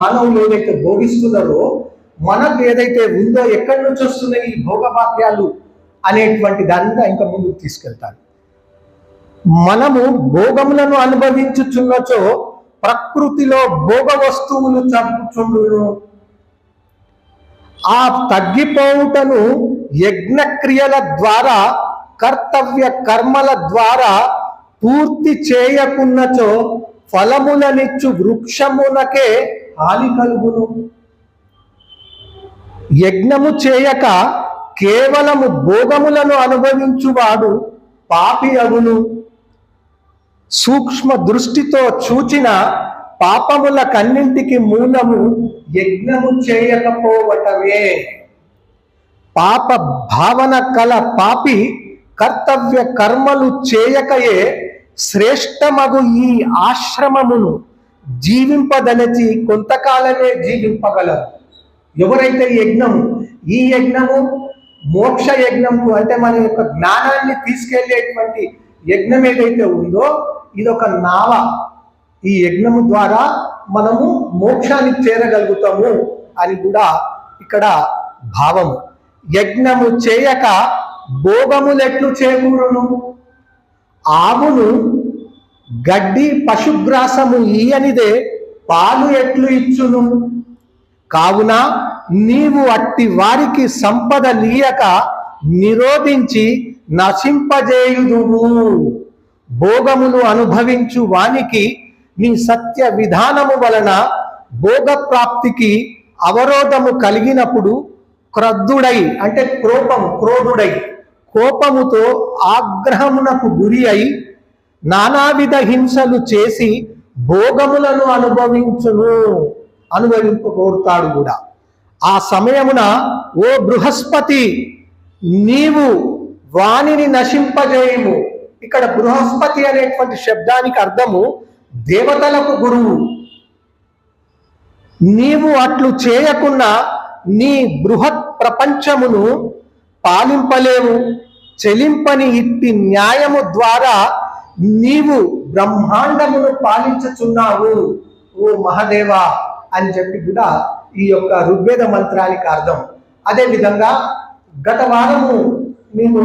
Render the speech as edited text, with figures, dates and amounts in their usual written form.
మానవులు ఏదైతే భోగిస్తున్నారో మనకు ఏదైతే ఉందో ఎక్కడి నుంచి వస్తున్నాయి ఈ భోగభాగ్యాలు అనేటువంటి దాన్ని ఇంకా ముందుకు తీసుకెళ్తాను. మనము భోగములను అనుభవించుచున్నచో ప్రకృతిలో భోగ వస్తువులు చంపుచుండును. ఆ తగ్గిపోవుటను యజ్ఞక్రియల ద్వారా కర్తవ్య కర్మల ద్వారా పూర్తి చేయకున్నచో ఫలములనిచ్చు వృక్షమునకే హాని కలుగును. యజ్ఞము చేయక కేవలము భోగములను అనుభవించువాడు పాపి అగును. సూక్ష్మ దృష్టితో చూచిన పాపముల కన్నింటికి మూలము యజ్ఞము చేయకపోవటమే. పాప భావన కల పాపి కర్తవ్య కర్మలు చేయకయే శ్రేష్టమగు ఈ ఆశ్రమమును జీవింపదలచి కొంతకాలమే జీవింపగలరు. ఎవరైతే ఈ యజ్ఞము మోక్ష యజ్ఞము అంటే మన యొక్క జ్ఞానాన్ని తీసుకెళ్లేటువంటి యజ్ఞం ఏదైతే ఉందో ఇదొక నావ. ఈ యజ్ఞము ద్వారా మనము మోక్షానికి చేరగలుగుతాము అని కూడా ఇక్కడ భావము. యజ్ఞము చేయక భోగములెట్లు చేకూరును. ఆవును గడ్డి పశుగ్రాసము ఈయనిదే పాలు ఎట్లు ఇచ్చును. కావున నీవు అట్టి వారికి సంపద లీయక నిరోధించి నశింపజేయుదువు. భోగమును అనుభవించు వానికి నీ సత్య విధానము వలన భోగ ప్రాప్తికి అవరోధము కలిగినప్పుడు క్రద్ధుడై అంటే క్రోధుడై కోపముతో ఆగ్రహమునకు గురి అయి నానావిధ హింసలు చేసి భోగములను అనుభవింపకోరుతాడు కూడా. ఆ సమయమున ఓ బృహస్పతి నీవు వానిని నశింపజేయము. ఇక్కడ బృహస్పతి అనేటువంటి శబ్దానికి అర్థము దేవతలకు గురువు. నీవు అట్లు చేయకున్నా నీ బృహత్ ప్రపంచమును పాలింపలేవు. చెలింపని ఇట్టి న్యాయము ద్వారా నీవు బ్రహ్మాండమును పాలించుచున్నావు ఓ మహాదేవ అని చెప్పి కూడా ఈ యొక్క ఋగ్వేద మంత్రానికి అర్థం. అదేవిధంగా గత వారము నేను